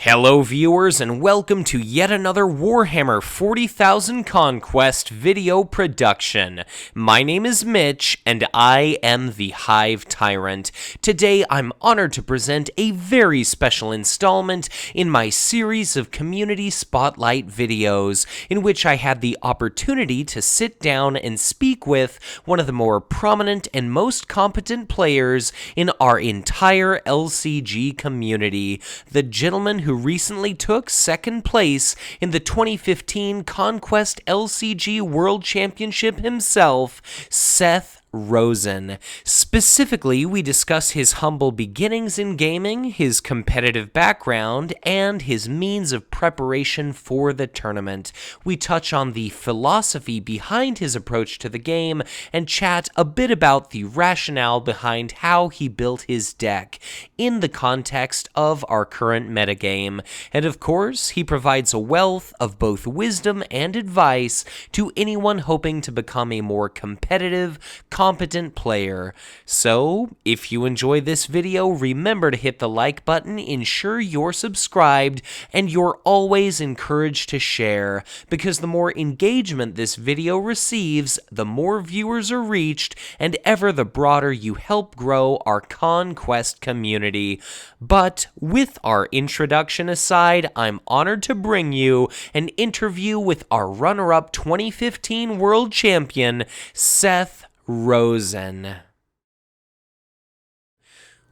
Hello viewers and welcome to yet another Warhammer 40,000 Conquest video production. My name is Mitch and I am the Hive Tyrant. Today I'm honored to present a very special installment in my series of community spotlight videos in which I had the opportunity to sit down and speak with one of the more prominent and most competent players in our entire LCG community, the gentleman who recently took second place in the 2015 Conquest LCG World Championship himself, Seth Rosen. Specifically, we discuss his humble beginnings in gaming, his competitive background, and his means of preparation for the tournament. We touch on the philosophy behind his approach to the game, and chat a bit about the rationale behind how he built his deck in the context of our current metagame. And of course, he provides a wealth of both wisdom and advice to anyone hoping to become a more competitive, competent player. So, if you enjoy this video, remember to hit the like button, ensure you're subscribed, and you're always encouraged to share, because the more engagement this video receives, the more viewers are reached, and ever the broader you help grow our Conquest community. But with our introduction aside, I'm honored to bring you an interview with our runner-up 2015 World Champion, Seth Rosen.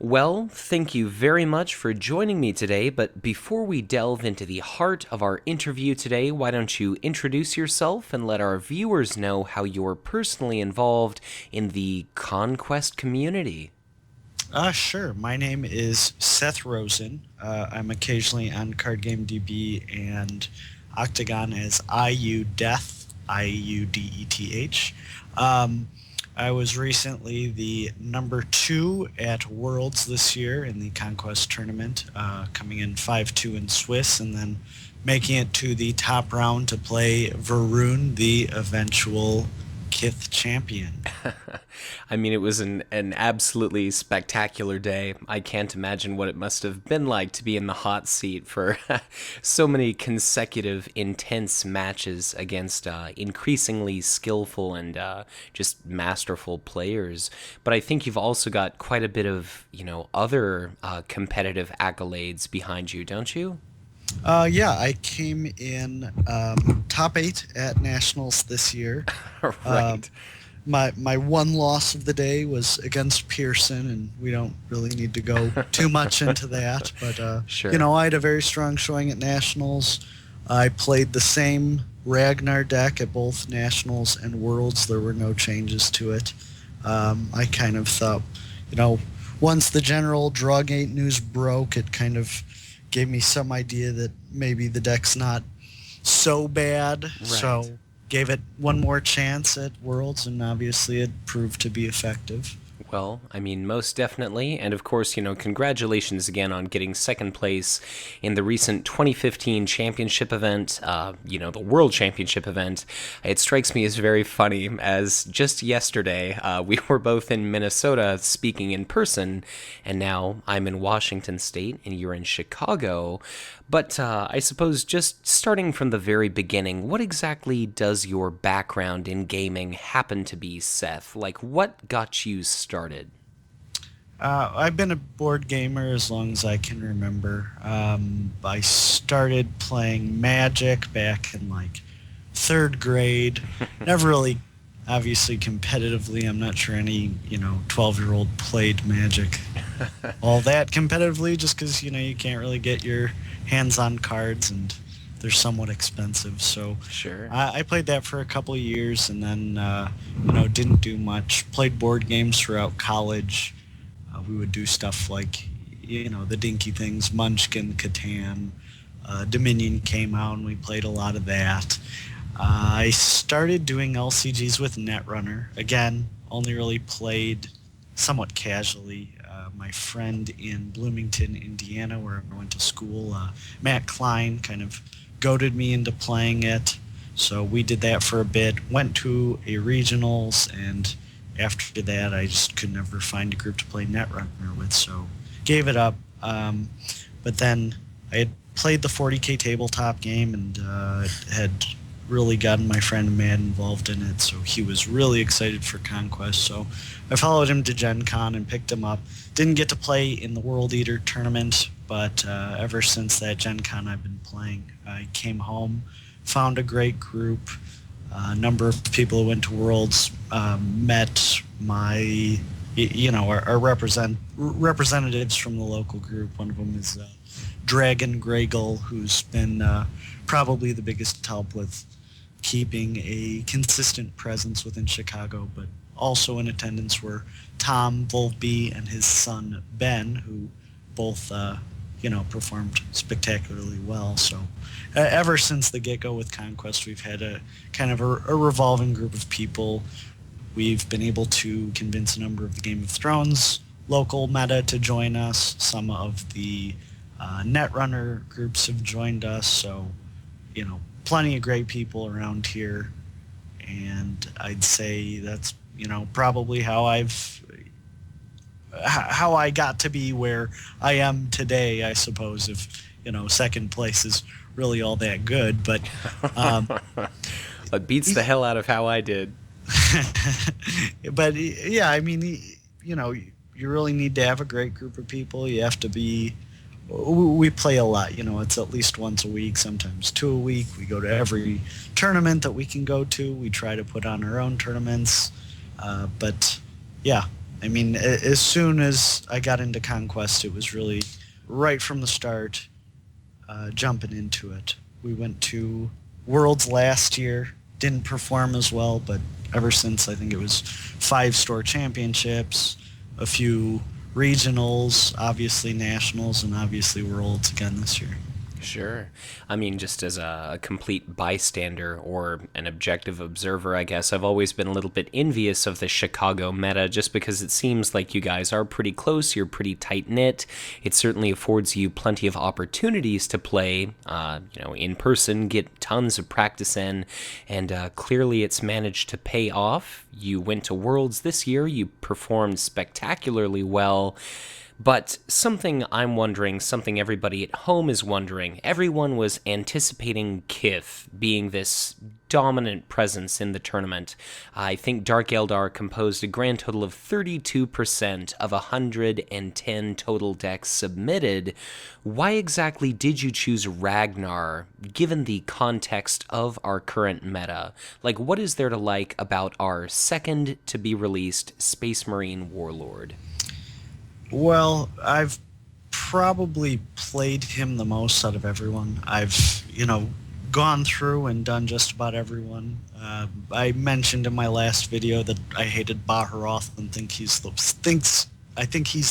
Well, thank you very much for joining me today, but before we delve into the heart of our interview today, why don't you introduce yourself and let our viewers know how you're personally involved in the Conquest community? Sure. My name is Seth Rosen. I'm occasionally on CardGameDB and Octagon as IUDETH, IUDETH. I was recently the number 2 at Worlds this year in the Conquest tournament, coming in 5-2 in Swiss, and then making it to the top round to play Varun, the eventual Kith champion. I mean, it was an absolutely spectacular day. I can't imagine what it must have been like to be in the hot seat for so many consecutive intense matches against increasingly skillful and just masterful players. But I think you've also got quite a bit of, other competitive accolades behind you, don't you? Yeah, I came in top 8 at Nationals this year. Right. My one loss of the day was against Pearson, and we don't really need to go too much into that. But, Sure. I had a very strong showing at Nationals. I played the same Ragnar deck at both Nationals and Worlds. There were no changes to it. I kind of thought, once the general Drawgate news broke, it kind of gave me some idea that maybe the deck's not so bad. Right. So gave it one more chance at Worlds, and obviously it proved to be effective. Well, I mean, most definitely. And of course, congratulations again on getting second place in the recent 2015 championship event, the World Championship event. It strikes me as very funny, as just yesterday, we were both in Minnesota speaking in person, and now I'm in Washington State and you're in Chicago. But I suppose just starting from the very beginning, what exactly does your background in gaming happen to be, Seth? Like, what got you started? I've been a board gamer as long as I can remember. I started playing Magic back in, 3rd grade. Never really, obviously, competitively. I'm not sure any, 12-year-old played Magic all that competitively, just because, you can't really get your hands on cards, and they're somewhat expensive. So Sure. I played that for a couple of years, and then didn't do much. Played board games throughout college. We would do stuff like the dinky things, Munchkin, Catan. Dominion came out, and we played a lot of that. I started doing LCGs with Netrunner. Again, only really played somewhat casually. My friend in Bloomington, Indiana, where I went to school, Matt Klein, kind of goaded me into playing it. So we did that for a bit, went to a regionals, and after that I just could never find a group to play Netrunner with, so gave it up. But then I had played the 40K tabletop game and had really gotten my friend Matt involved in it, so he was really excited for Conquest. So I followed him to Gen Con and picked him up. Didn't get to play in the World Eater tournament, but ever since that Gen Con I've been playing. I came home, found a great group, a number of people who went to Worlds, met my, our representatives from the local group. One of them is Dragon Graygull, who's been probably the biggest help with keeping a consistent presence within Chicago, but also in attendance were Tom Volpe and his son Ben, who both performed spectacularly well. So ever since the get-go with Conquest, we've had a kind of a revolving group of people. We've been able to convince a number of the Game of Thrones local meta to join us. Some of the Netrunner groups have joined us, so plenty of great people around here, and I'd say that's probably how I got to be where I am today. I suppose if second place is really all that good, but it beats the hell out of how I did. But yeah, I mean, you really need to have a great group of people. You have to be. We play a lot, it's at least once a week, sometimes 2 a week. We go to every tournament that we can go to. We try to put on our own tournaments. But yeah, I mean, as soon as I got into Conquest, it was really right from the start, jumping into it. We went to Worlds last year, didn't perform as well, but ever since, I think it was 5 store championships, a few regionals, obviously nationals, and obviously Worlds again this year. Sure. I mean, just as a complete bystander or an objective observer, I guess, I've always been a little bit envious of the Chicago meta just because it seems like you guys are pretty close, you're pretty tight-knit. It certainly affords you plenty of opportunities to play, in person, get tons of practice in, and clearly it's managed to pay off. You went to Worlds this year, you performed spectacularly well. But something I'm wondering, something everybody at home is wondering, everyone was anticipating Kith being this dominant presence in the tournament. I think Dark Eldar composed a grand total of 32% of 110 total decks submitted. Why exactly did you choose Ragnar, given the context of our current meta? Like, what is there to like about our second-to-be-released Space Marine Warlord? Well, I've probably played him the most out of everyone. I've, gone through and done just about everyone. I mentioned in my last video that I hated Baharoth and I think he's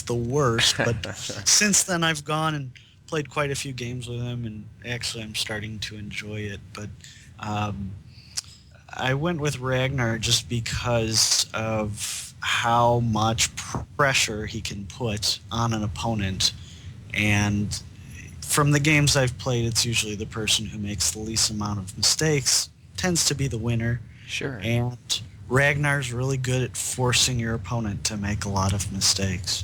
the worst, but since then I've gone and played quite a few games with him, and actually I'm starting to enjoy it. But I went with Ragnar just because of how much pressure he can put on an opponent, and from the games I've played, it's usually the person who makes the least amount of mistakes tends to be the winner. Sure. And Ragnar's really good at forcing your opponent to make a lot of mistakes.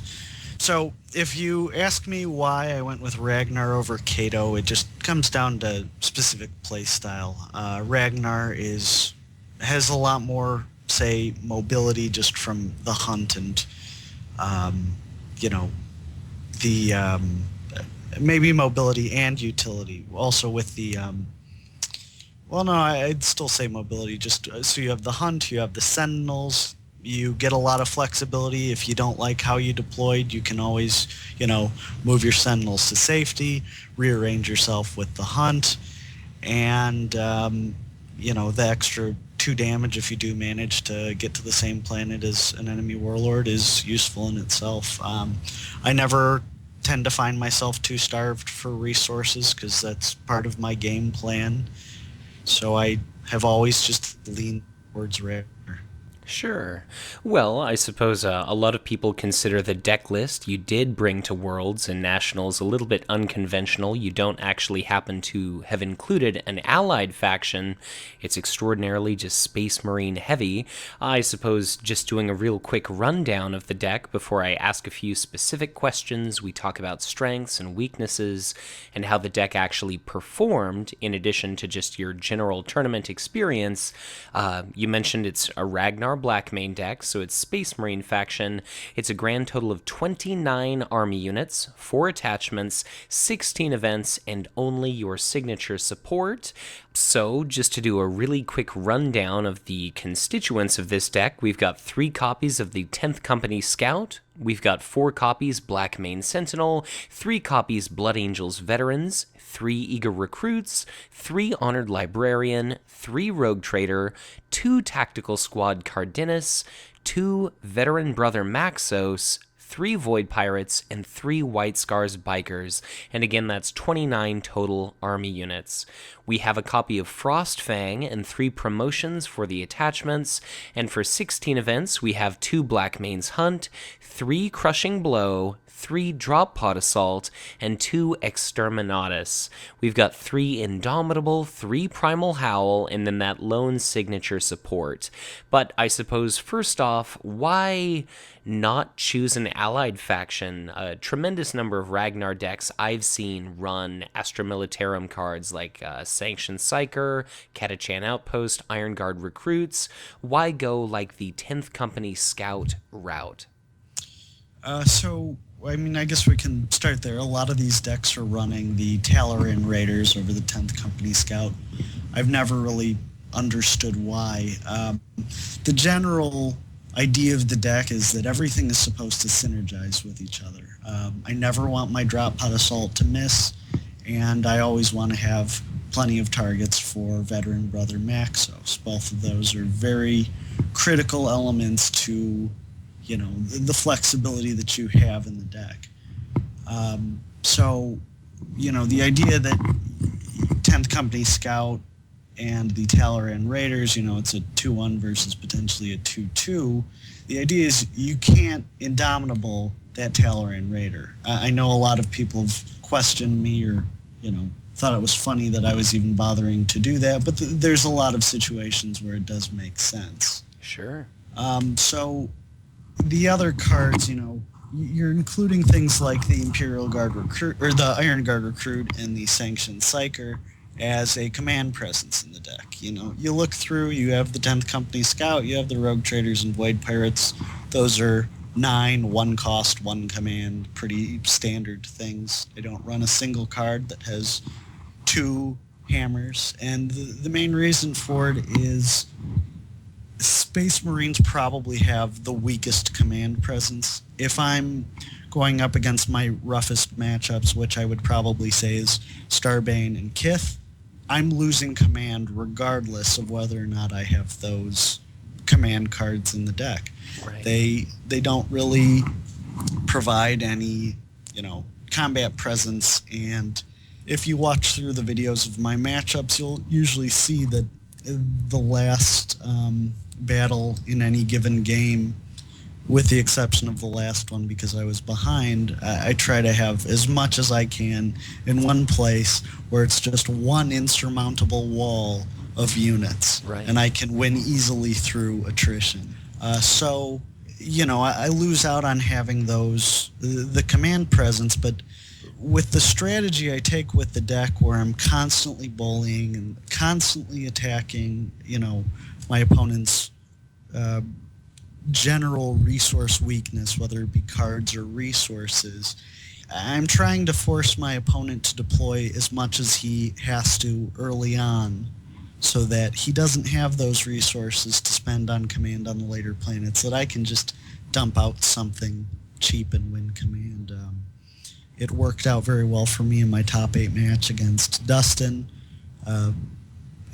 So if you ask me why I went with Ragnar over Kato, it just comes down to specific play style. Ragnar has a lot more, say, mobility just from the hunt and maybe mobility and utility. Also with the I'd still say mobility. Just so you have the hunt, you have the sentinels, you get a lot of flexibility. If you don't like how you deployed, you can always move your sentinels to safety, rearrange yourself with the hunt, and the extra 2 damage if you do manage to get to the same planet as an enemy warlord is useful in itself. I never tend to find myself too starved for resources because that's part of my game plan. So I have always just leaned towards Ragnar. Sure. Well, I suppose a lot of people consider the deck list you did bring to Worlds and Nationals a little bit unconventional. You don't actually happen to have included an allied faction. It's extraordinarily just Space Marine heavy. I suppose just doing a real quick rundown of the deck before I ask a few specific questions, we talk about strengths and weaknesses and how the deck actually performed in addition to just your general tournament experience. You mentioned it's a Ragnar Blackmane deck, so it's Space Marine faction. It's a grand total of 29 army units, 4 attachments, 16 events, and only your signature support. So, just to do a really quick rundown of the constituents of this deck, we've got 3 copies of the 10th Company Scout, we've got 4 copies Blackmane Sentinel, 3 copies Blood Angels Veterans, 3 Eager Recruits, 3 Honored Librarian, 3 Rogue Trader, 2 Tactical Squad Cardenas, 2 Veteran Brother Maxos, 3 Void Pirates, and 3 White Scars Bikers, and again that's 29 total army units. We have a copy of Frostfang and 3 promotions for the attachments, and for 16 events we have 2 Blackmane's Hunt, 3 Crushing Blow, 3 Drop Pod Assault, and 2 Exterminatus. We've got 3 Indomitable, 3 Primal Howl, and then that lone signature support. But I suppose first off, why not choose an allied faction? A tremendous number of Ragnar decks I've seen run Astra Militarum cards like Sanctioned Psyker, Catachan Outpost, Iron Guard Recruits. Why go like the 10th Company Scout route? I guess we can start there. A lot of these decks are running the Talaran Raiders over the 10th Company Scout. I've never really understood why. The general idea of the deck is that everything is supposed to synergize with each other. I never want my Drop Pod Assault to miss, and I always want to have plenty of targets for Veteran Brother Maxos. Both of those are very critical elements to the flexibility that you have in the deck. The idea that 10th Company Scout and the Talaran Raiders, it's a 2-1 versus potentially a 2-2. The idea is you can't Indomitable that Talaran Raider. I know a lot of people have questioned me or, thought it was funny that I was even bothering to do that, but there's a lot of situations where it does make sense. Sure. The other cards, you're including things like the Imperial Guard Recruit, or the Iron Guard Recruit and the Sanctioned Psyker as a command presence in the deck. You look through, you have the 10th Company Scout, you have the Rogue Traders and Void Pirates. Those are 9, 1 cost, 1 command, pretty standard things. I don't run a single card that has 2 hammers, and the main reason for it is Space Marines probably have the weakest command presence. If I'm going up against my roughest matchups, which I would probably say is Starbane and Kith, I'm losing command regardless of whether or not I have those command cards in the deck. Right. They don't really provide any, combat presence, and if you watch through the videos of my matchups, you'll usually see that the last battle in any given game, with the exception of the last one because I was behind, I try to have as much as I can in one place where it's just one insurmountable wall of units, right, and I can win easily through attrition. I lose out on having the command presence, but with the strategy I take with the deck where I'm constantly bullying and constantly attacking, my opponent's general resource weakness, whether it be cards or resources, I'm trying to force my opponent to deploy as much as he has to early on so that he doesn't have those resources to spend on command on the later planets, that I can just dump out something cheap and win command. It worked out very well for me in my top 8 match against Dustin.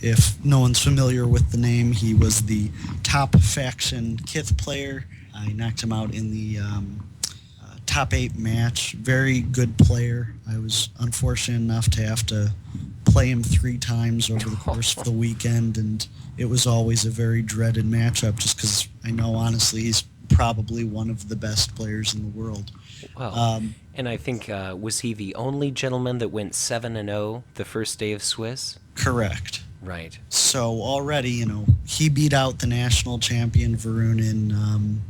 If no one's familiar with the name, he was the top faction Kith player. I knocked him out in the top 8 match. Very good player. I was unfortunate enough to have to play him 3 times over the course of the weekend, and it was always a very dreaded matchup just because I know, honestly, he's probably one of the best players in the world. Well, and I think, was he the only gentleman that went 7-0 the first day of Swiss? Correct. Right. So already, he beat out the national champion Varun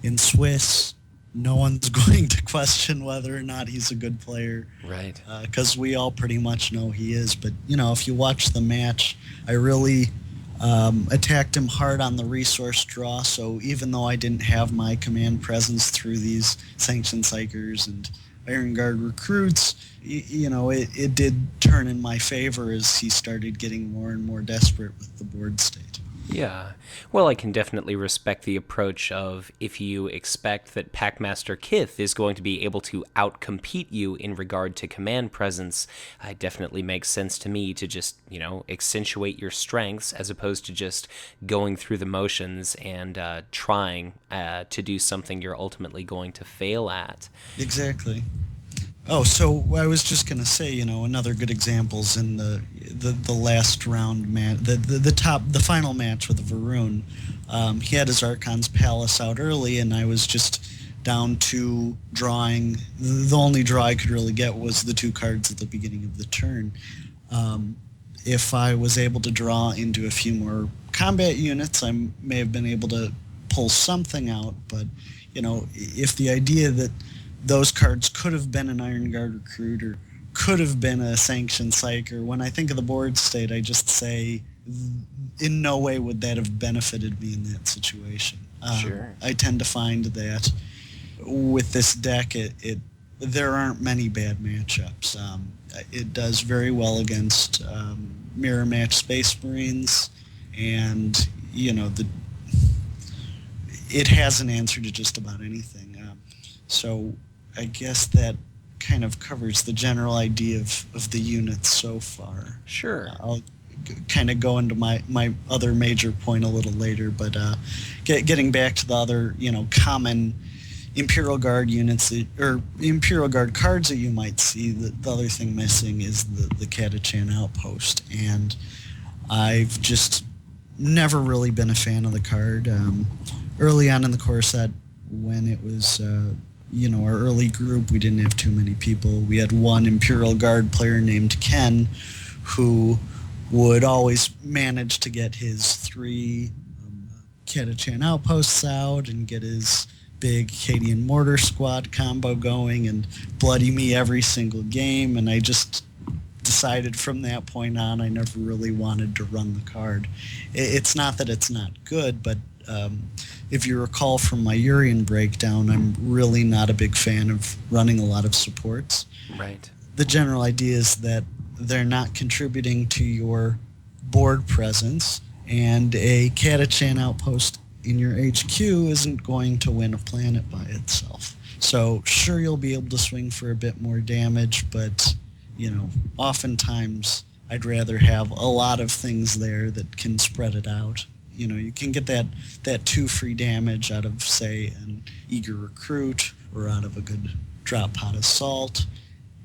in Swiss. No one's going to question whether or not he's a good player. Right. Because we all pretty much know he is. But, if you watch the match, I really attacked him hard on the resource draw. So even though I didn't have my command presence through these Sanctioned Psychers and Iron Guard recruits, it did turn in my favor as he started getting more and more desperate with the board state. Yeah. Well, I can definitely respect the approach of if you expect that Packmaster Kith is going to be able to outcompete you in regard to command presence, it definitely makes sense to me to just, accentuate your strengths as opposed to just going through the motions and trying to do something you're ultimately going to fail at. Exactly. Oh, so I was just going to say, another good example's in the last round match, the final match with Varun. He had his Archon's Palace out early, and I was just down to drawing. The only draw I could really get was the 2 cards at the beginning of the turn. If I was able to draw into a few more combat units, I may have been able to pull something out, but, if the idea that those cards could have been an Iron Guard recruit or could have been a Sanctioned Psyker, when I think of the board state, I just say, in no way would that have benefited me in that situation. Sure. I tend to find that with this deck, there aren't many bad matchups. It does very well against Mirror Match Space Marines, and, it has an answer to just about anything. So I guess that kind of covers the general idea of the units so far. Sure. I'll kind of go into my other major point a little later, but getting back to the other, common Imperial Guard units, or Imperial Guard cards that you might see, the other thing missing is the Catachan Outpost, and I've just never really been a fan of the card. Early on in the core set, when it was... our early group, we didn't have too many people. We had one Imperial Guard player named Ken who would always manage to get his 3 Catachan Outposts out and get his big Cadian Mortar Squad combo going and bloody me every single game, and I just decided from that point on I never really wanted to run the card. It's not that it's not good, but if you recall from my Urian breakdown, I'm really not a big fan of running a lot of supports. Right. The general idea is that they're not contributing to your board presence, and a Catachan Outpost in your HQ isn't going to win a planet by itself. So sure, you'll be able to swing for a bit more damage, but, oftentimes I'd rather have a lot of things there that can spread it out. You can get that 2 free damage out of, say, an Eager Recruit or out of a good Drop Pod Assault.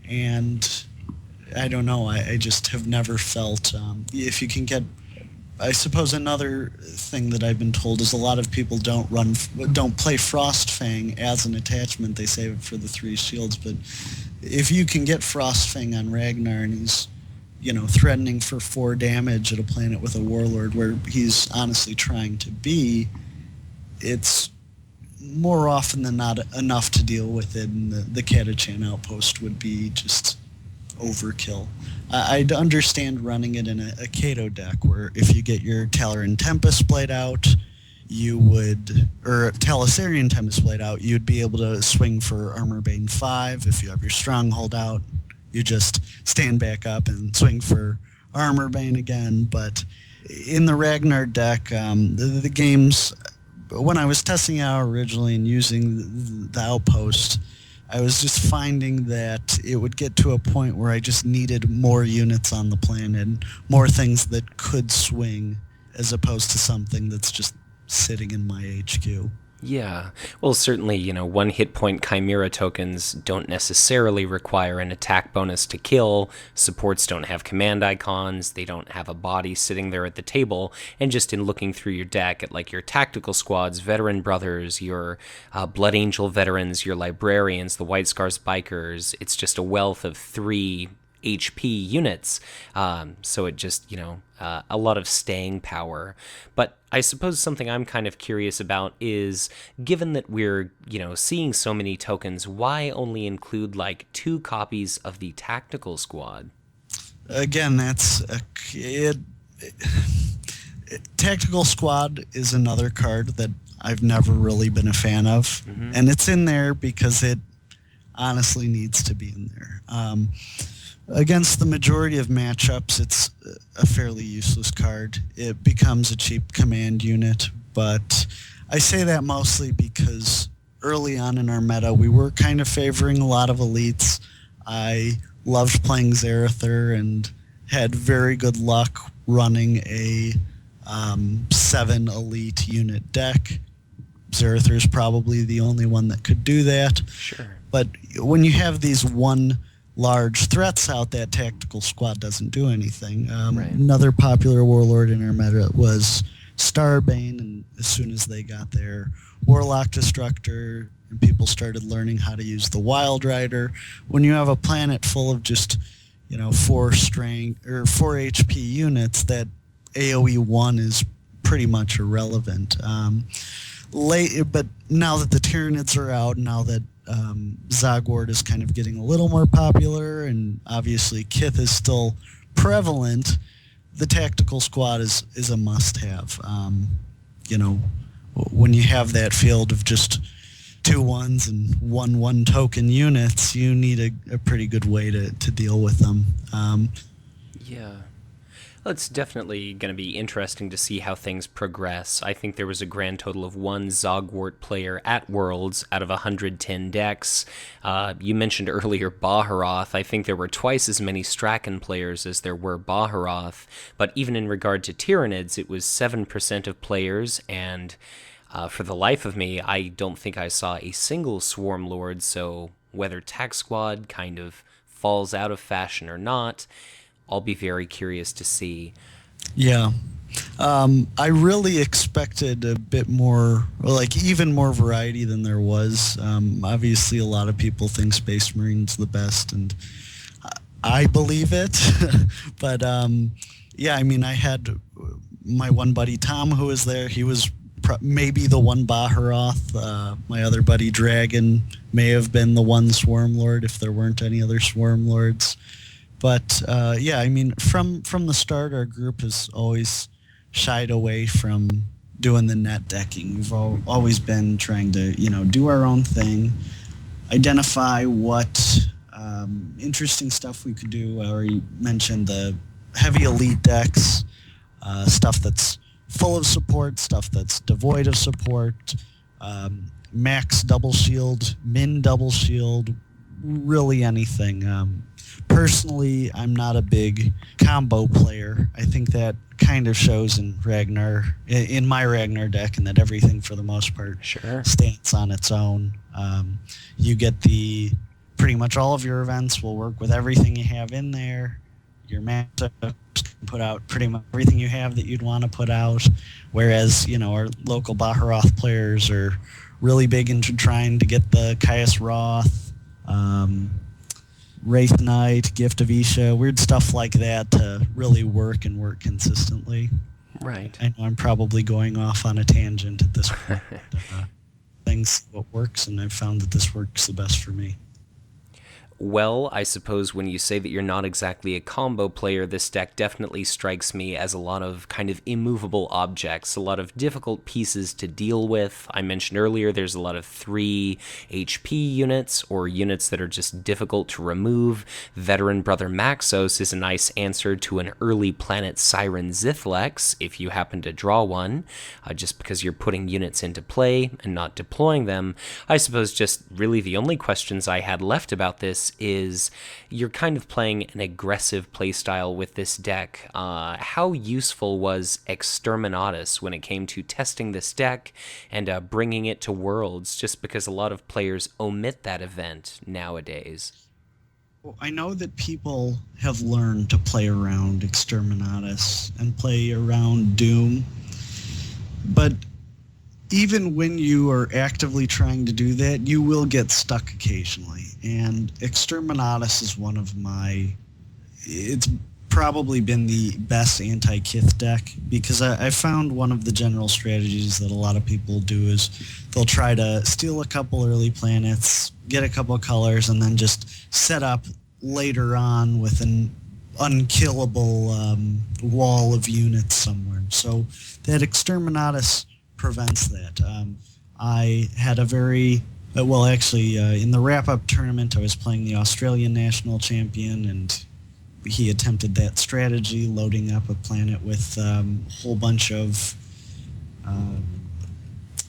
And I don't know, I just have never felt, if you can get, I suppose another thing that I've been told is a lot of people don't play Frostfang as an attachment. They save it for the 3 shields. But if you can get Frostfang on Ragnar and he's threatening for 4 damage at a planet with a Warlord where he's honestly trying to be, it's more often than not enough to deal with it, and the Catachan Outpost would be just overkill. I'd understand running it in a Kato deck where if you get your Talaran Tempest Blade out, or Talisarian Tempest Blade out, you'd be able to swing for Armorbane 5. If you have your Stronghold out, you just stand back up and swing for Armorbane again. But in the Ragnar deck, the games, when I was testing it out originally and using the Outpost, I was just finding that it would get to a point where I just needed more units on the planet, more things that could swing, as opposed to something that's just sitting in my HQ. Yeah. Well, certainly, one hit point Chimera tokens don't necessarily require an attack bonus to kill. Supports don't have command icons. They don't have a body sitting there at the table. And just in looking through your deck at like your tactical squads, Veteran Brothers, your Blood Angel veterans, your Librarians, the White Scars Bikers, it's just a wealth of 3 HP units. So it just, a lot of staying power. But I suppose something I'm kind of curious about is, given that we're, seeing so many tokens, why only include like 2 copies of the tactical squad? Again, tactical squad is another card that I've never really been a fan of. And it's in there because it honestly needs to be in there. Against the majority of matchups, it's a fairly useless card. It becomes a cheap command unit, but I say that mostly because early on in our meta, we were kind of favoring a lot of elites. I loved playing Zarather and had very good luck running a 7 elite unit deck. Zarather is probably the only one that could do that. Sure. But when you have these one large threats out, that tactical squad doesn't do anything. Right. Another popular warlord in our meta was Starbane, and as soon as they got their Warlock Destructor and people started learning how to use the Wild Rider, when you have a planet full of just 4 strength or 4 HP units, that AoE 1 is pretty much irrelevant. But now that the Tyranids are out, now that Zogwart is kind of getting a little more popular, and obviously Kith is still prevalent, the tactical squad is a must-have. When you have that field of just 2 1s and 1/1 token units, you need a pretty good way to deal with them. Yeah. Well, it's definitely going to be interesting to see how things progress. I think there was a grand total of 1 Zogwart player at Worlds out of 110 decks. You mentioned earlier Baharoth. I think there were twice as many Strachan players as there were Baharoth. But even in regard to Tyranids, it was 7% of players, and for the life of me, I don't think I saw a single Swarm Lord, so whether Tac Squad kind of falls out of fashion or not, I'll be very curious to see. Yeah. I really expected a bit more, even more variety than there was. Obviously, a lot of people think Space Marine's the best, and I believe it. But, I had my one buddy, Tom, who was there. He was maybe the one Baharoth. My other buddy, Dragon, may have been the one Swarm Lord if there weren't any other Swarm Lords. But, from the start, our group has always shied away from doing the net decking. We've always been trying to, do our own thing, identify what interesting stuff we could do. I already mentioned the heavy elite decks, stuff that's full of support, stuff that's devoid of support, max double shield, min double shield, really anything. Personally, I'm not a big combo player. I think that kind of shows in my Ragnar deck, and that everything for the most part stands on its own. You get pretty much all of your events will work with everything you have in there. Your matchups can put out pretty much everything you have that you'd want to put out, whereas, our local Baharoth players are really big into trying to get the Caius Roth, Wraith Knight, Gift of Isha, weird stuff like that to really work consistently. Right. I know I'm probably going off on a tangent at this point. Things what works, and I've found that this works the best for me. Well, I suppose when you say that you're not exactly a combo player, this deck definitely strikes me as a lot of kind of immovable objects, a lot of difficult pieces to deal with. I mentioned earlier there's a lot of 3 HP units, or units that are just difficult to remove. Veteran Brother Maxos is a nice answer to an early Planet Siren Zithlex, if you happen to draw one, just because you're putting units into play and not deploying them. I suppose just really the only questions I had left about this is you're kind of playing an aggressive playstyle with this deck. How useful was Exterminatus when it came to testing this deck and bringing it to Worlds, just because a lot of players omit that event nowadays? Well, I know that people have learned to play around Exterminatus and play around Doom, but even when you are actively trying to do that, you will get stuck occasionally. And Exterminatus is one of it's probably been the best anti-Kith deck, because I found one of the general strategies that a lot of people do is they'll try to steal a couple early planets, get a couple of colors, and then just set up later on with an unkillable wall of units somewhere. So that Exterminatus prevents that. I had a very in the wrap-up tournament, I was playing the Australian national champion, and he attempted that strategy, loading up a planet with a whole bunch of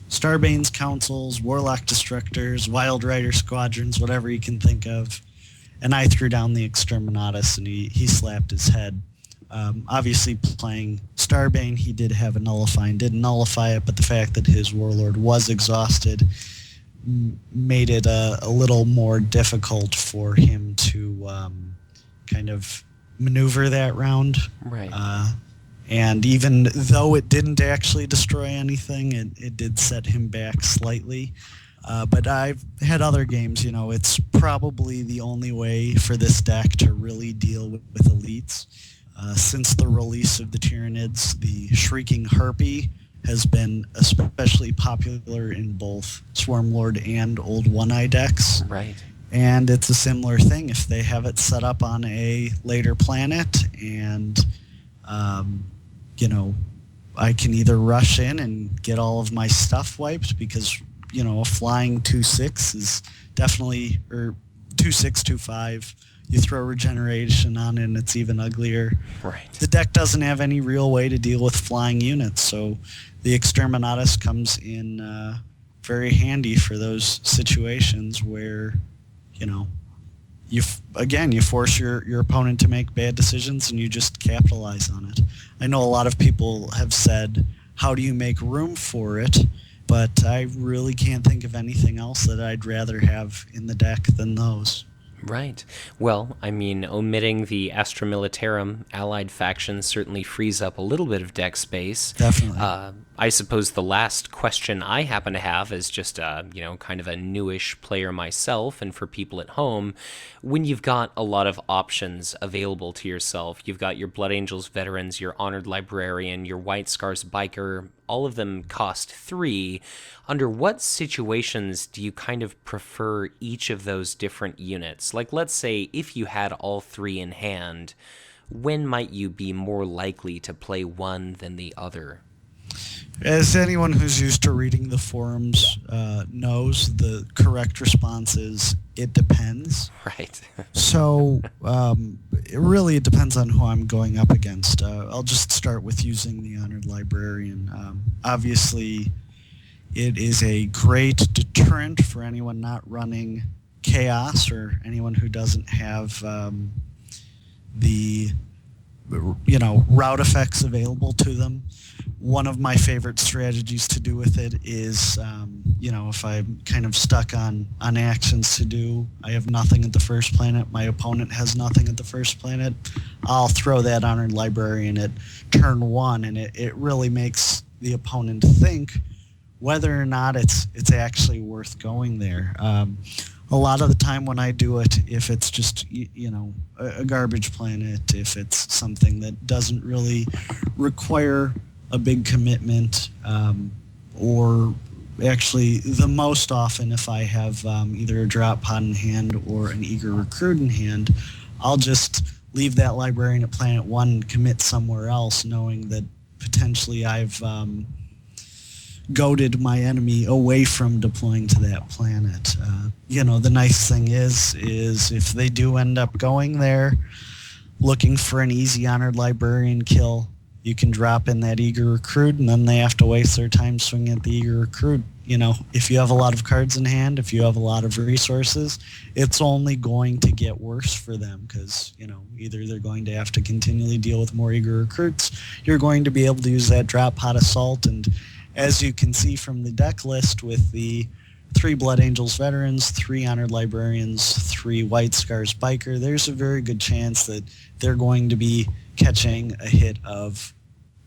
Starbane's councils, Warlock Destructors, Wild Rider squadrons, whatever you can think of. And I threw down the Exterminatus, and he slapped his head. Obviously, playing Starbane, he did have a nullify and didn't nullify it, but the fact that his Warlord was exhausted made it a little more difficult for him to kind of maneuver that round. Right. And even though it didn't actually destroy anything, it did set him back slightly. But I've had other games, it's probably the only way for this deck to really deal with elites. Since the release of the Tyranids, the Shrieking Harpy has been especially popular in both Swarmlord and Old One-Eye decks. Right. And it's a similar thing. If they have it set up on a later planet and, I can either rush in and get all of my stuff wiped because, a flying 2/6 is definitely, or 2/6, 2/5, you throw regeneration on it and it's even uglier. Right. The deck doesn't have any real way to deal with flying units, so the Exterminatus comes in very handy for those situations where, you force your opponent to make bad decisions and you just capitalize on it. I know a lot of people have said, how do you make room for it? But I really can't think of anything else that I'd rather have in the deck than those. Right. Well, I mean, omitting the Astra Militarum allied faction certainly frees up a little bit of deck space. Definitely. I suppose the last question I happen to have is just, kind of a newish player myself, and for people at home, when you've got a lot of options available to yourself, you've got your Blood Angels veterans, your Honored Librarian, your White Scars Biker, all of them cost 3. Under what situations do you kind of prefer each of those different units? Like, let's say if you had all 3 in hand, when might you be more likely to play one than the other? As anyone who's used to reading the forums knows, the correct response is, it depends. Right. So it depends on who I'm going up against. I'll just start with using the Honored Librarian. Obviously, it is a great deterrent for anyone not running Chaos or anyone who doesn't have the route effects available to them. One of my favorite strategies to do with it is, if I'm kind of stuck on actions to do, I have nothing at the first planet, my opponent has nothing at the first planet, I'll throw that Honored Librarian at turn 1, and it really makes the opponent think whether or not it's actually worth going there. A lot of the time when I do it, if it's just, a garbage planet, if it's something that doesn't really require a big commitment, or actually the most often if I have either a drop pod in hand or an eager recruit in hand, I'll just leave that librarian at planet 1 and commit somewhere else, knowing that potentially I've goaded my enemy away from deploying to that planet. The nice thing is if they do end up going there looking for an easy Honored Librarian kill, you can drop in that eager recruit, and then they have to waste their time swinging at the eager recruit. if you have a lot of cards in hand, if you have a lot of resources, it's only going to get worse for them because, either they're going to have to continually deal with more eager recruits, you're going to be able to use that drop pot assault, and as you can see from the deck list with the 3 Blood Angels Veterans, 3 Honored Librarians, 3 White Scars Biker, there's a very good chance that they're going to be catching a hit of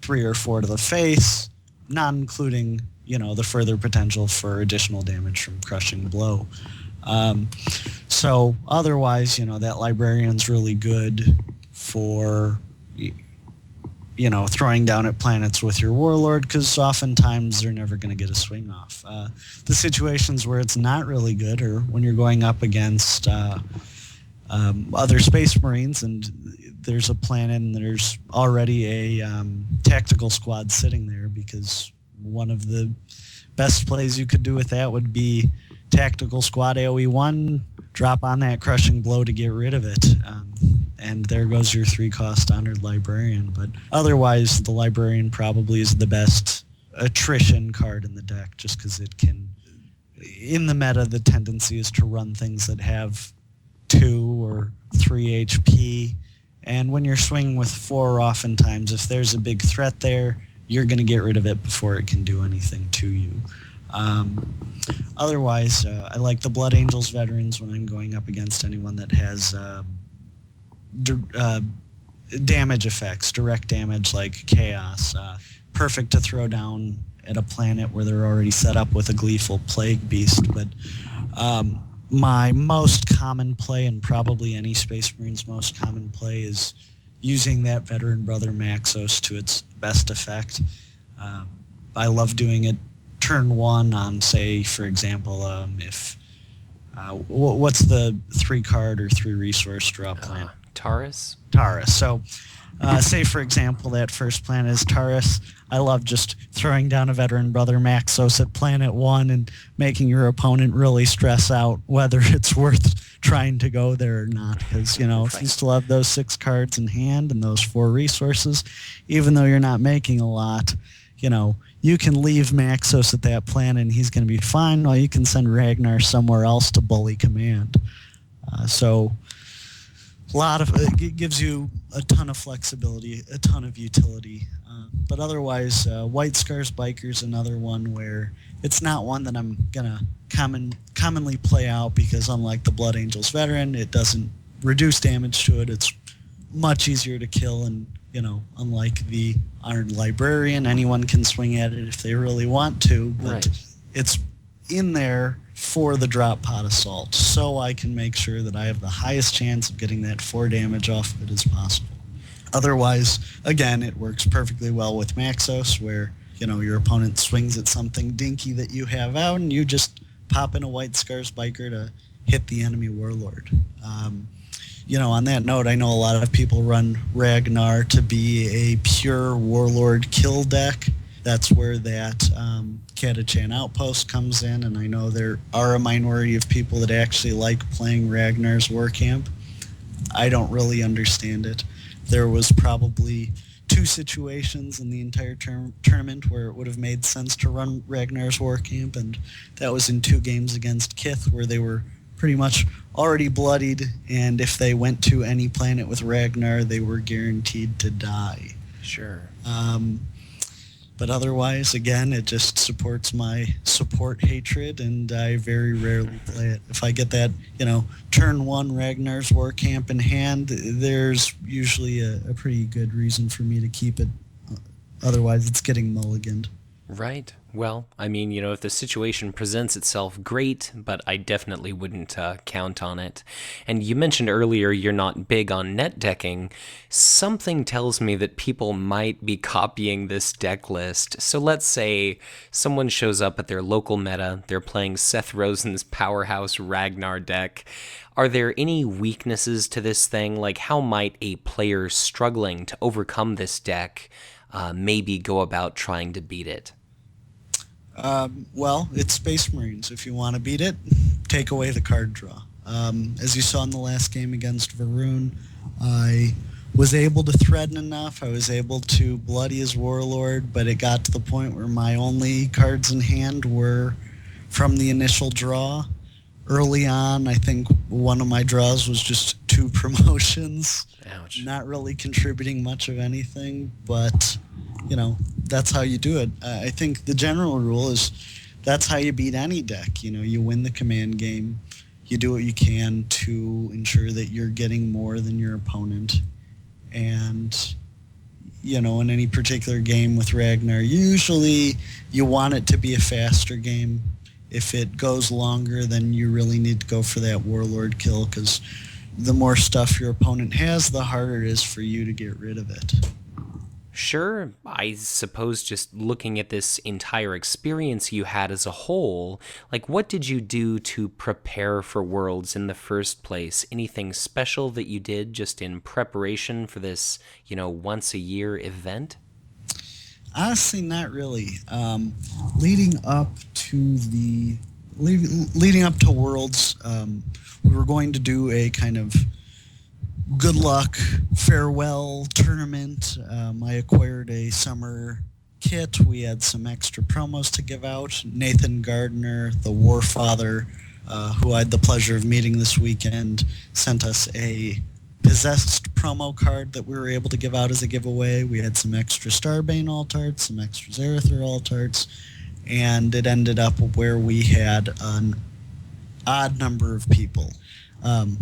3 or 4 to the face, not including the further potential for additional damage from Crushing Blow. So otherwise, that Librarian's really good for, throwing down at planets with your Warlord, because oftentimes they're never going to get a swing off. The situations where it's not really good are when you're going up against other Space Marines and there's a planet and there's already a tactical squad sitting there, because one of the best plays you could do with that would be tactical squad AoE 1, drop on that Crushing Blow to get rid of it. And there goes your 3-cost Honored Librarian. But otherwise, the Librarian probably is the best attrition card in the deck, just because it can... In the meta, the tendency is to run things that have 2 or 3 HP. And when you're swinging with 4, oftentimes, if there's a big threat there, you're going to get rid of it before it can do anything to you. Otherwise, I like the Blood Angels Veterans when I'm going up against anyone that has damage effects, direct damage like Chaos. Perfect to throw down at a planet where they're already set up with a Gleeful Plague Beast. But my most common play, and probably any Space Marine's most common play, is using that Veteran Brother Maxos to its best effect. I love doing it turn 1 on, say, for example, what's the 3-card or 3-resource draw plan? Taurus? Taurus. So, say, for example, that first planet is Taurus. I love just throwing down a Veteran Brother Maxos at planet 1 and making your opponent really stress out whether it's worth trying to go there or not. Because, if you still have those 6 cards in hand and those 4 resources, even though you're not making a lot, you can leave Maxos at that planet and he's going to be fine, or you can send Ragnar somewhere else to bully command. So it gives you a ton of flexibility, a ton of utility. But otherwise, White Scars Biker is another one where it's not one that I'm going to commonly play out, because unlike the Blood Angels Veteran, it doesn't reduce damage to it. It's much easier to kill, and unlike the Honored Librarian, anyone can swing at it if they really want to, but right. It's in there for the drop pot assault, so I can make sure that I have the highest chance of getting that 4 damage off of it as possible. Otherwise, again, it works perfectly well with Maxos, where your opponent swings at something dinky that you have out, and you just pop in a White Scars Biker to hit the enemy Warlord. On that note, I know a lot of people run Ragnar to be a pure Warlord kill deck. That's where that Catachan Outpost comes in, and I know there are a minority of people that actually like playing Ragnar's War Camp. I don't really understand it. There was probably 2 situations in the entire tournament where it would have made sense to run Ragnar's War Camp, and that was in 2 games against Kith, where they were pretty much already bloodied, and if they went to any planet with Ragnar, they were guaranteed to die. Sure. But otherwise, again, it just supports my support hatred, and I very rarely play it. If I get that, turn 1 Ragnar's War Camp in hand, there's usually a pretty good reason for me to keep it. Otherwise, it's getting mulliganed. Right. Well, I mean, if the situation presents itself, great, but I definitely wouldn't count on it. And you mentioned earlier you're not big on net decking. Something tells me that people might be copying this deck list. So let's say someone shows up at their local meta, they're playing Seth Rosen's powerhouse Ragnar deck. Are there any weaknesses to this thing? Like, how might a player struggling to overcome this deck maybe go about trying to beat it? Well, it's Space Marines. If you want to beat it, take away the card draw. As you saw in the last game against Varun, I was able to threaten enough. I was able to bloody his Warlord, but it got to the point where my only cards in hand were from the initial draw. Early on, I think one of my draws was just 2 promotions. Ouch. Not really contributing much of anything, but, that's how you do it. I think the general rule is that's how you beat any deck. You win the command game. You do what you can to ensure that you're getting more than your opponent. And, in any particular game with Ragnar, usually you want it to be a faster game. If it goes longer, then you really need to go for that Warlord kill, because the more stuff your opponent has, the harder it is for you to get rid of it. Sure, I suppose just looking at this entire experience you had as a whole, what did you do to prepare for Worlds in the first place? Anything special that you did just in preparation for this, once-a-year event? Honestly, not really. Leading up to Worlds, we were going to do a kind of good luck farewell tournament. I acquired a summer kit. We had some extra promos to give out. Nathan Gardner, the Warfather, who I had the pleasure of meeting this weekend, sent us a Possessed promo card that we were able to give out as a giveaway. We had some extra Starbane Alt-Arts, some extra Zarather Alt-Arts, and it ended up where we had an odd number of people. An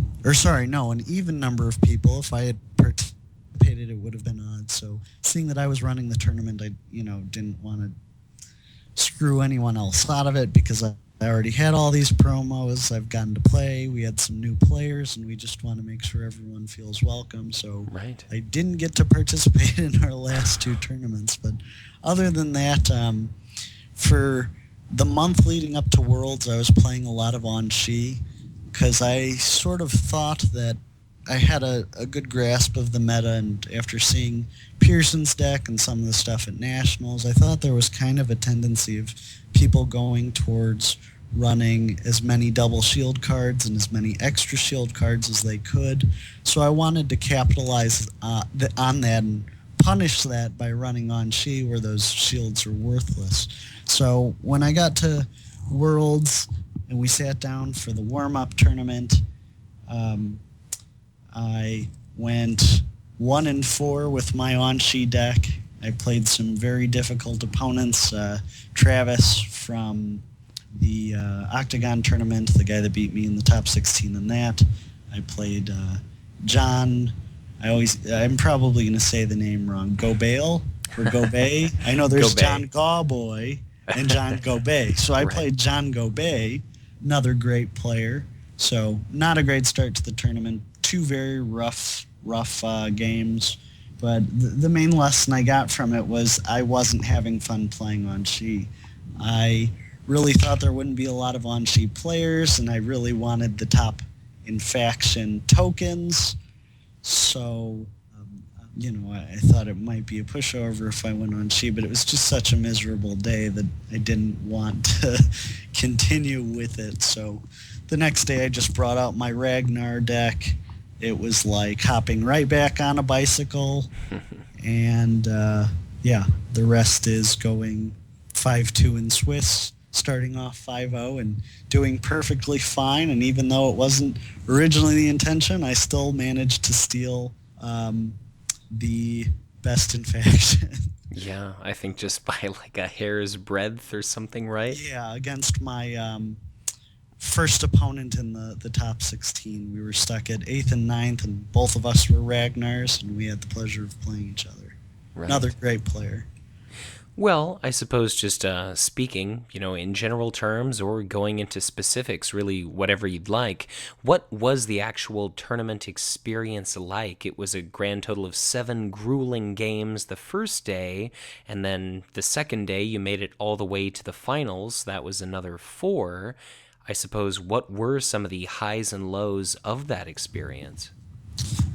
even number of people. If I had participated, it would have been odd. So seeing that I was running the tournament, I didn't want to screw anyone else out of it, because I already had all these promos. I've gotten to play. We had some new players, and we just want to make sure everyone feels welcome. So right. I didn't get to participate in our last 2 tournaments. But other than that, for the month leading up to Worlds, I was playing a lot of On-Shi, because I sort of thought that I had a good grasp of the meta, and after seeing Pearson's deck and some of the stuff at Nationals, I thought there was kind of a tendency of people going towards running as many double shield cards and as many extra shield cards as they could. So I wanted to capitalize on that and punish that by running On-Shi where those shields are worthless. So when I got to Worlds and we sat down for the warm-up tournament, I went 1-4 with my On-Shi deck. I played some very difficult opponents. Travis from the Octagon tournament, the guy that beat me in the top 16 in that. I played John. I'm probably going to say the name wrong. Gobale or Gobay. I know there's Gobay. John Gawboy and John Gobay. So I Right. played John Gobay, another great player. So not a great start to the tournament. 2 very rough games. But the main lesson I got from it was I wasn't having fun playing On-Shi. I really thought there wouldn't be a lot of On-Shi players, and I really wanted the top in faction tokens. So, I thought it might be a pushover if I went On-Shi, but it was just such a miserable day that I didn't want to continue with it. So the next day I just brought out my Ragnar deck. It was like hopping right back on a bicycle, and the rest is going 5-2 in Swiss, starting off 5-0 and doing perfectly fine. And even though it wasn't originally the intention, I still managed to steal the best in faction. Yeah, I think just by a hair's breadth or something, right? Yeah, against my first opponent in the top 16. We were stuck at 8th and 9th, and both of us were Ragnars, and we had the pleasure of playing each other. Right. Another great player. Well, I suppose just speaking, in general terms or going into specifics, really whatever you'd like, what was the actual tournament experience like? It was a grand total of 7 grueling games the first day, and then the second day you made it all the way to the finals. That was another 4. I suppose, what were some of the highs and lows of that experience?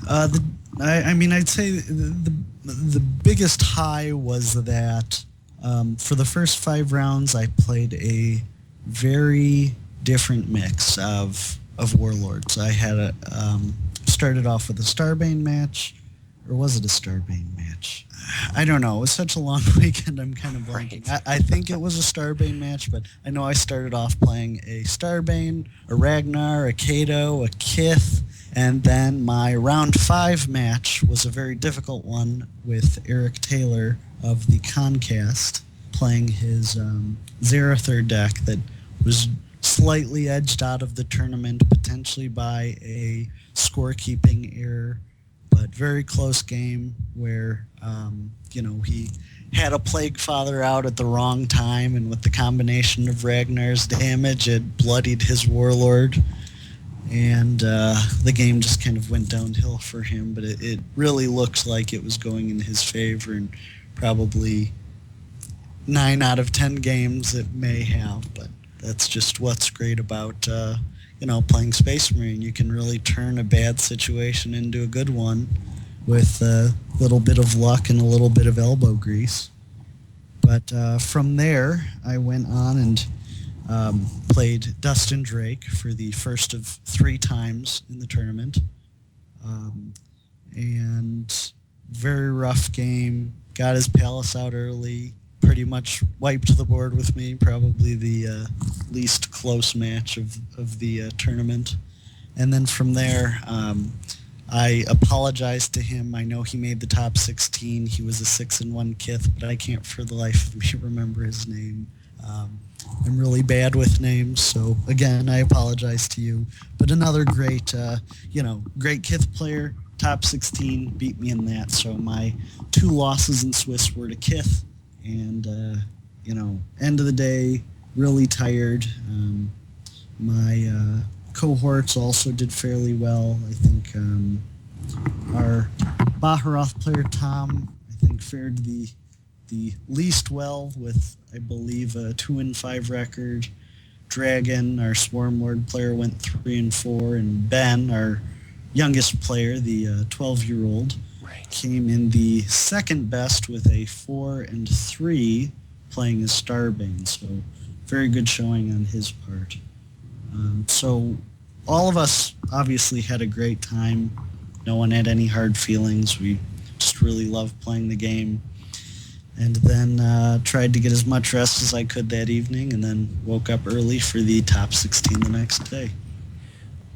I'd say the biggest high was that for the first 5 rounds, I played a very different mix of warlords. I had started off with a Starbane match, Or was it a Starbane match? I don't know. It was such a long weekend, I'm kind of blanking. Right. I think it was a Starbane match, but I know I started off playing a Starbane, a Ragnar, a Kato, a Kith, and then my round 5 match was a very difficult one with Eric Taylor of the Concast playing his Zerathor deck that was slightly edged out of the tournament, potentially by a scorekeeping error, but very close game where, he had a Plague Father out at the wrong time, and with the combination of Ragnar's damage, it bloodied his Warlord, and the game just kind of went downhill for him, but it really looked like it was going in his favor, and probably 9 out of 10 games it may have, but that's just what's great about playing Space Marine. You can really turn a bad situation into a good one with a little bit of luck and a little bit of elbow grease. But from there, I went on and played Dustin Drake for the first of 3 times in the tournament. And very rough game. Got his Palace out early. Pretty much wiped the board with me. Probably the least close match of the tournament. And then from there, I apologized to him. I know he made the top 16. He was a 6-1 Kith, but I can't for the life of me remember his name. I'm really bad with names, so again, I apologize to you. But another great, great Kith player, top 16, beat me in that. So my 2 losses in Swiss were to Kith, and end of the day, really tired. My cohorts also did fairly well. I think our Baharoth player Tom, I think, fared the least well with, I believe, a 2-5 record. Dragon, our Swarm Lord player, went 3-4, and Ben, our youngest player, the 12-year-old, came in the second best with a 4-3, playing as Starbane. So very good showing on his part. So all of us obviously had a great time. No one had any hard feelings. We just really loved playing the game. And then tried to get as much rest as I could that evening, and then woke up early for the top 16 the next day.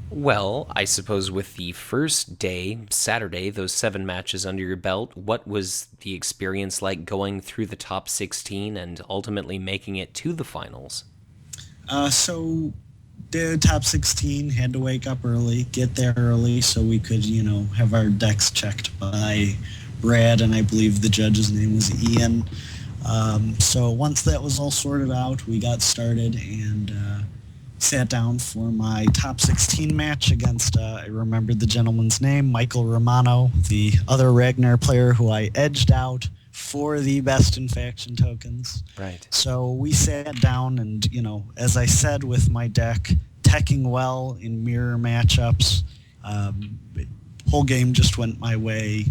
Well, I suppose with the first day, Saturday, those 7 matches under your belt, what was the experience like going through the top 16 and ultimately making it to the finals? So the top 16 had to wake up early, get there early so we could, have our decks checked by Brad, and I believe the judge's name was Ian. So once that was all sorted out, we got started and sat down for my top 16 match against, I remembered the gentleman's name, Michael Romano, the other Ragnar player who I edged out for the best in faction tokens. Right. So we sat down and, as I said with my deck, teching well in mirror matchups, whole game just went my way.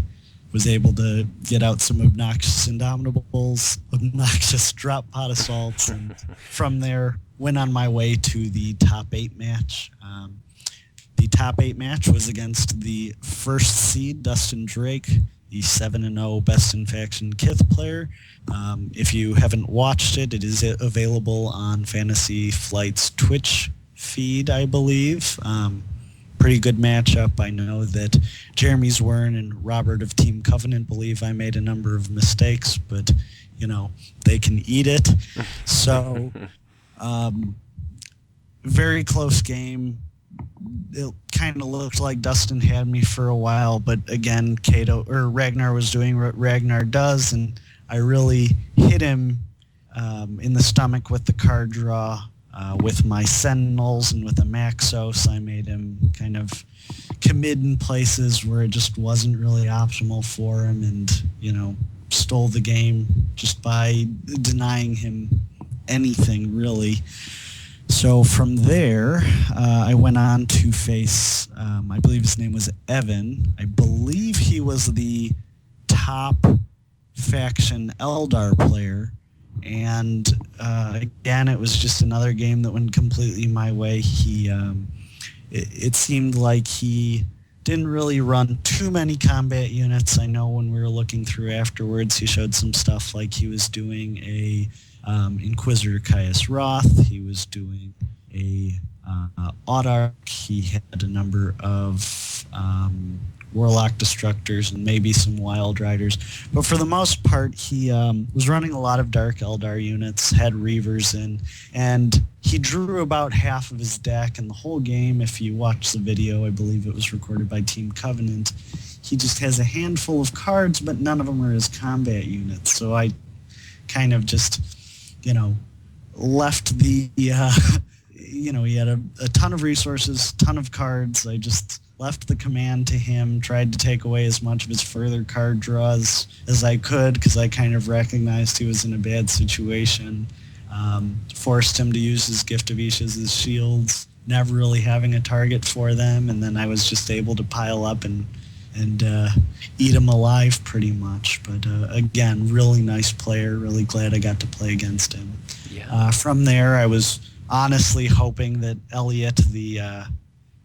Was able to get out some obnoxious Indomitables, obnoxious drop pot assaults, and from there went on my way to the top 8 match. The top 8 match was against the first seed, Dustin Drake, the 7-0 best in faction Kith player. If you haven't watched it, it is available on Fantasy Flight's Twitch feed, I believe. Pretty good matchup. I know that Jeremy Zwern and Robert of Team Covenant believe I made a number of mistakes, but, they can eat it. So, very close game. It kind of looked like Dustin had me for a while, but again, Ragnar was doing what Ragnar does, and I really hit him in the stomach with the card draw. With my Sentinels and with a Maxos, I made him kind of commit in places where it just wasn't really optimal for him, and, stole the game just by denying him anything, really. So from there, I went on to face, I believe his name was Evan. I believe he was the top faction Eldar player. And again, it was just another game that went completely my way. It seemed like he Didn't really run too many combat units. I know when we were looking through afterwards, he showed some stuff like he was doing a Inquisitor Caius Roth. He was doing a Autarch. He had a number of Warlock Destructors and maybe some Wild Riders. But for the most part, he was running a lot of Dark Eldar units, had Reavers in, and he drew about half of his deck. And the whole game, if you watch the video, I believe it was recorded by Team Covenant, he just has a handful of cards, but none of them are his combat units. So I kind of just, left the, he had a ton of resources, ton of cards. I just left the command to him, tried to take away as much of his further card draws as I could because I kind of recognized he was in a bad situation. Forced him to use his Gift of Ishas as shields, never really having a target for them, and then I was just able to pile up and eat him alive pretty much. But again, really nice player, really glad I got to play against him. Yeah. From there, I was honestly hoping that Elliot, the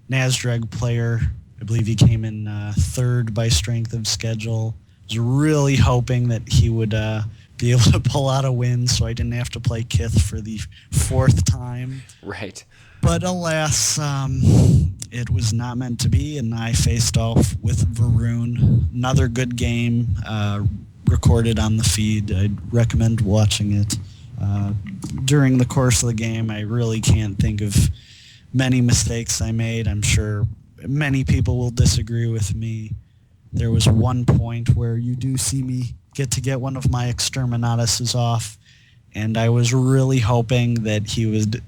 Nasdreg player, I believe he came in third by strength of schedule, was really hoping that he would be able to pull out a win so I didn't have to play Kith for the fourth time. Right. But alas, it was not meant to be, and I faced off with Varun. Another good game recorded on the feed. I'd recommend watching it. During the course of the game, I really can't think of many mistakes I made. I'm sure many people will disagree with me. There was one point where you do see me get one of my Exterminatuses off, and I was really hoping that he would,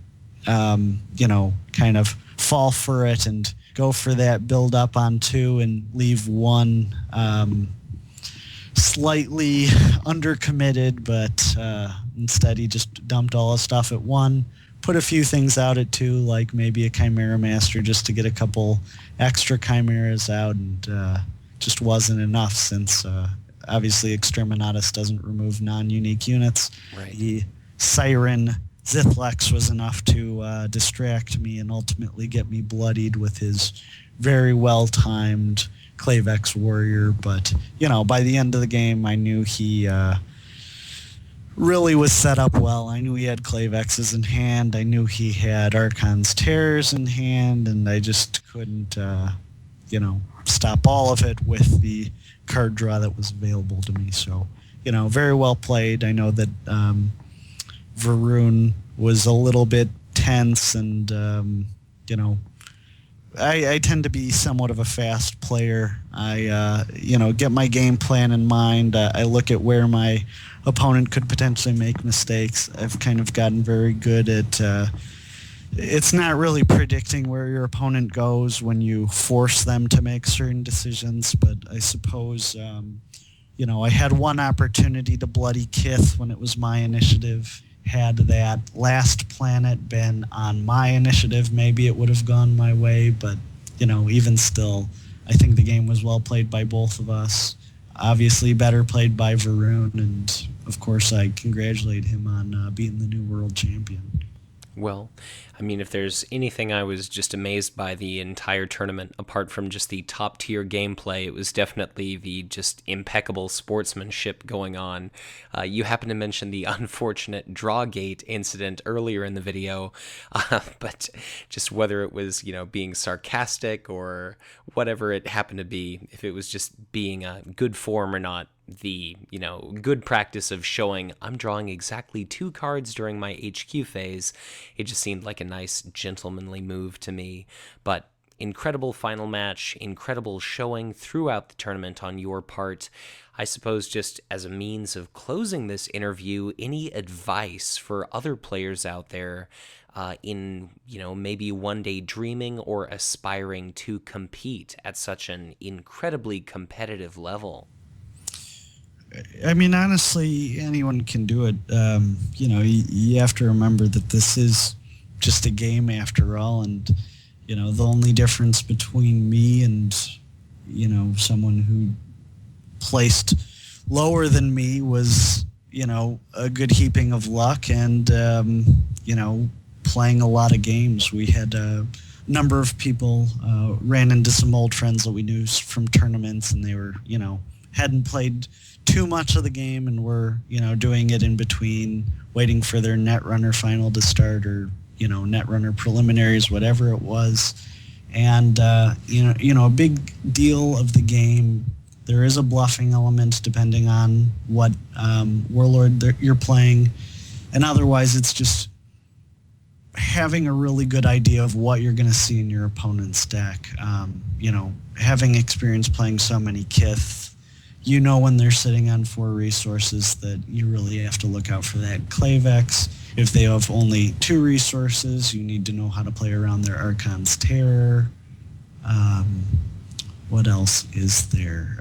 kind of fall for it and go for that build up on two and leave one slightly undercommitted, but instead he just dumped all his stuff at one, put a few things out at two, like maybe a Chimera Master just to get a couple extra Chimeras out, and just wasn't enough since obviously Exterminatus doesn't remove non-unique units. Right. The Siren Zithlex was enough to distract me and ultimately get me bloodied with his very well-timed Clavex Warrior. But, by the end of the game, I knew he really was set up well. I knew he had Clavexes in hand. I knew he had Archon's Terrors in hand, and I just couldn't, stop all of it with the card draw that was available to me. So, very well played. I know that Varun was a little bit tense, and, I tend to be somewhat of a fast player. I, get my game plan in mind. I look at where my opponent could potentially make mistakes. I've kind of gotten very good at it's not really predicting where your opponent goes when you force them to make certain decisions, but I suppose, I had one opportunity to bloody Kith when it was my initiative. Had that last planet been on my initiative, maybe it would have gone my way, but, even still, I think the game was well played by both of us. Obviously better played by Varun, and of course I congratulate him on being the new world champion. Well, I mean, if there's anything I was just amazed by the entire tournament, apart from just the top-tier gameplay, it was definitely the just impeccable sportsmanship going on. You happened to mention the unfortunate drawgate incident earlier in the video, but just whether it was, being sarcastic or whatever it happened to be, if it was just being a good form or not, the, good practice of showing I'm drawing exactly 2 cards during my HQ phase, it just seemed like a nice gentlemanly move to me. But incredible final match, incredible showing throughout the tournament on your part. I suppose just as a means of closing this interview, any advice for other players out there in, maybe one day dreaming or aspiring to compete at such an incredibly competitive level? I mean, honestly, anyone can do it. You have to remember that this is just a game after all, and, the only difference between me and, someone who placed lower than me was, a good heaping of luck and, playing a lot of games. We had number of people ran into some old friends that we knew from tournaments, and they were, hadn't played too much of the game and were, doing it in between, waiting for their Netrunner final to start, or, Netrunner preliminaries, whatever it was. And, a big deal of the game, there is a bluffing element depending on what Warlord you're playing. And otherwise, it's just having a really good idea of what you're going to see in your opponent's deck. Having experience playing so many Kith, when they're sitting on 4 resources that you really have to look out for that Klavex. If they have only 2 resources, you need to know how to play around their Archon's Terror. What else is there?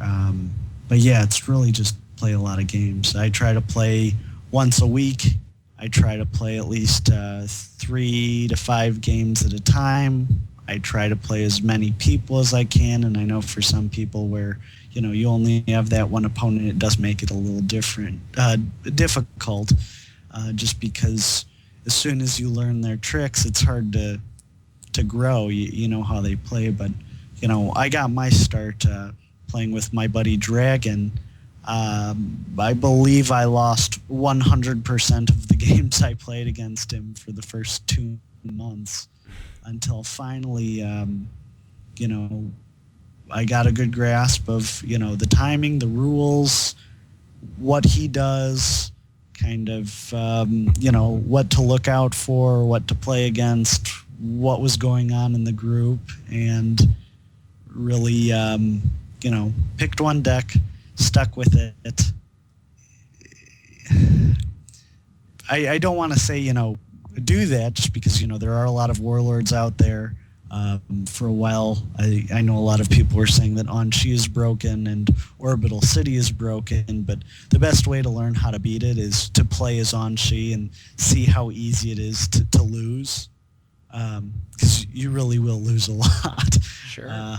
But yeah, it's really just play a lot of games. I try to play once a week. I try to play at least 3 to 5 games at a time. I try to play as many people as I can, and I know for some people where you only have that one opponent, it does make it a little difficult, just because as soon as you learn their tricks, it's hard to grow. You know how they play, but I got my start playing with my buddy Dragon. I believe I lost 100% of the games I played against him for the first 2 months, until finally, I got a good grasp of, the timing, the rules, what he does, kind of, what to look out for, what to play against, what was going on in the group, and really, picked one deck, stuck with it. I don't want to say, do that, just because, there are a lot of warlords out there. For a while, I know a lot of people were saying that Anshi is broken and Orbital City is broken, but the best way to learn how to beat it is to play as Anshi and see how easy it is to lose, because you really will lose a lot. Sure.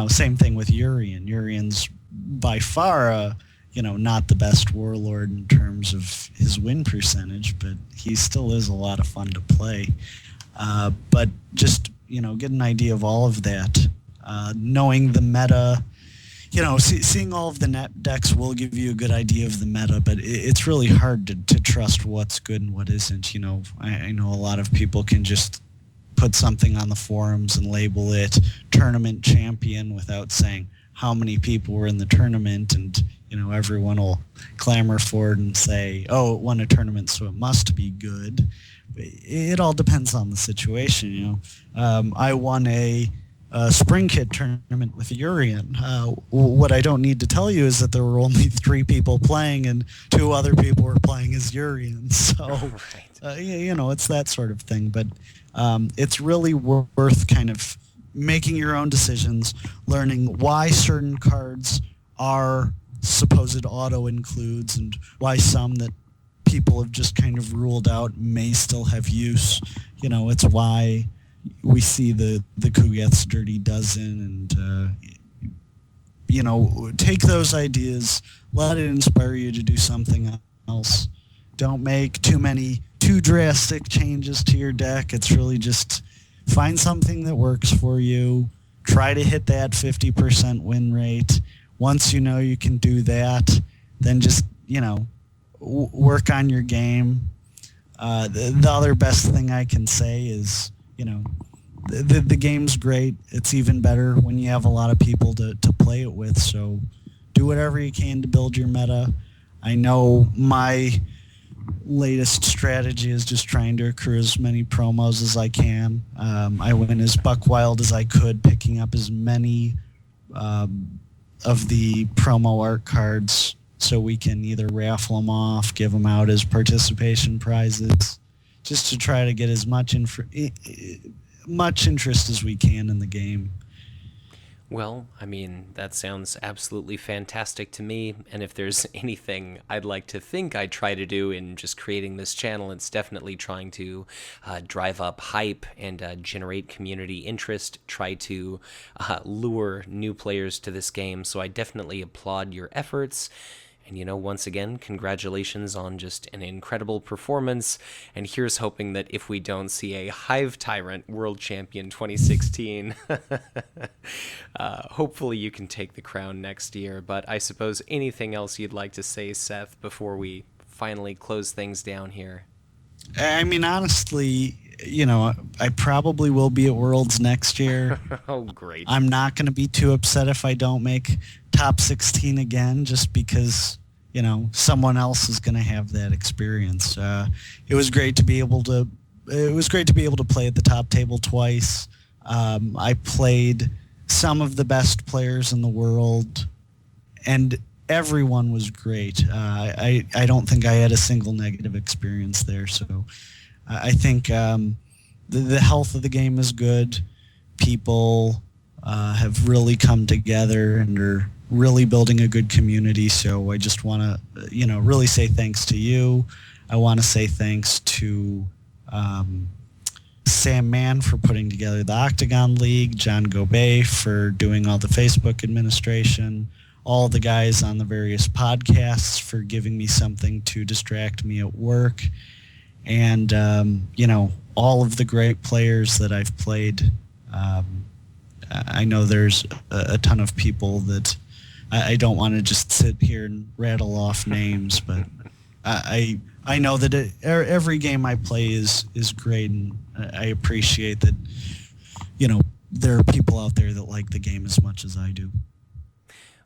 Same thing with Urian. Urian's by far not the best warlord in terms of his win percentage, but he still is a lot of fun to play. But just get an idea of all of that. Knowing the meta, seeing all of the net decks will give you a good idea of the meta, but it's really hard to trust what's good and what isn't. I know a lot of people can just put something on the forums and label it tournament champion without saying how many people were in the tournament, and everyone will clamor for it and say, oh, it won a tournament, so it must be good. It all depends on the situation. I won a Spring Kit tournament with Urian. What I don't need to tell you is that there were only 3 people playing, and 2 other people were playing as Urian. So, right. It's that sort of thing. But it's really worth kind of making your own decisions, learning why certain cards are supposed auto includes, and why some that people have just kind of ruled out may still have use. It's why we see the Kugeth's Dirty Dozen, and take those ideas, let it inspire you to do something else. Don't make too drastic changes to your deck. It's really just find something that works for you. Try to hit that 50% win rate. Once you can do that, then just work on your game. The other best thing I can say is, the game's great. It's even better when you have a lot of people to play it with. So do whatever you can to build your meta. I know my latest strategy is just trying to accrue as many promos as I can. I went as buck wild as I could, picking up as many of the promo art cards, so we can either raffle them off, give them out as participation prizes, just to try to get as much interest as we can in the game. Well, I mean, that sounds absolutely fantastic to me, and if there's anything I'd like to think I try to do in just creating this channel, it's definitely trying to drive up hype and generate community interest, try to lure new players to this game, so I definitely applaud your efforts. And once again, congratulations on just an incredible performance. And here's hoping that if we don't see a Hive Tyrant World Champion 2016, hopefully you can take the crown next year. But I suppose anything else you'd like to say, Seth, before we finally close things down here? I mean, honestly, I probably will be at Worlds next year. Oh, great. I'm not going to be too upset if I don't make top 16 again, just because, someone else is going to have that experience. It was great to be able to play at the top table twice. I played some of the best players in the world, and everyone was great. I don't think I had a single negative experience there. So I think the health of the game is good. People have really come together and are really building a good community. So I just want to, really say thanks to you. I want to say thanks to Sam Mann for putting together the Octagon League, John Gobet for doing all the Facebook administration, all the guys on the various podcasts for giving me something to distract me at work, and all of the great players that I've played. I know there's a ton of people that I don't want to just sit here and rattle off names, but I know that every game I play is great, and I appreciate that there are people out there that like the game as much as I do.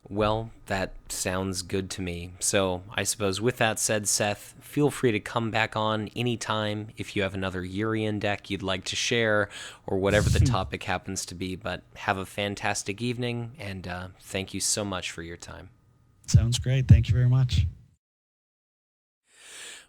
Well, that sounds good to me. So I suppose with that said, Seth, feel free to come back on anytime if you have another Urian deck you'd like to share, or whatever the topic happens to be. But have a fantastic evening, and thank you so much for your time. Sounds great. Thank you very much.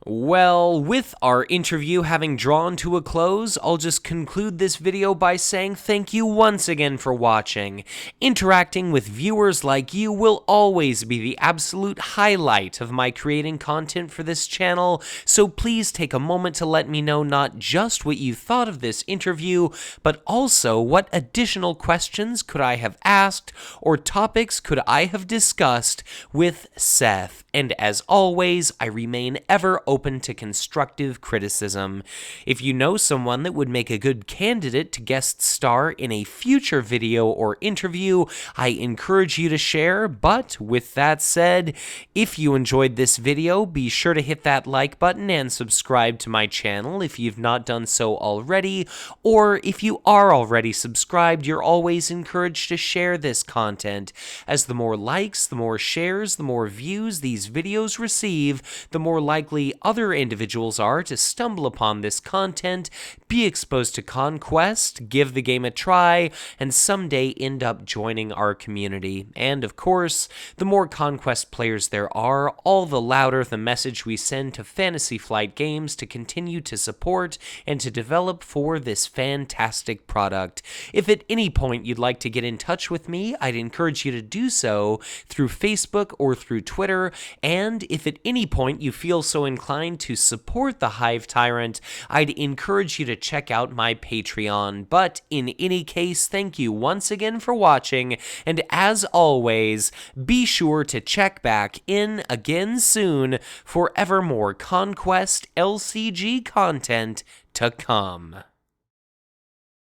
Well, with our interview having drawn to a close, I'll just conclude this video by saying thank you once again for watching. Interacting with viewers like you will always be the absolute highlight of my creating content for this channel, so please take a moment to let me know not just what you thought of this interview, but also what additional questions could I have asked, or topics could I have discussed with Seth. And as always, I remain ever open to constructive criticism. If you know someone that would make a good candidate to guest star in a future video or interview, I encourage you to share. But with that said, if you enjoyed this video, be sure to hit that like button and subscribe to my channel if you've not done so already. Or if you are already subscribed, you're always encouraged to share this content, as the more likes, the more shares, the more views these videos receive, the more likely other individuals are to stumble upon this content, be exposed to Conquest, give the game a try, and someday end up joining our community. And of course, the more Conquest players there are, all the louder the message we send to Fantasy Flight Games to continue to support and to develop for this fantastic product. If at any point you'd like to get in touch with me, I'd encourage you to do so through Facebook or through Twitter. And if at any point you feel so inclined to support the Hive Tyrant, I'd encourage you to check out my Patreon. But in any case, thank you once again for watching, and as always, be sure to check back in again soon for ever more Conquest LCG content to come.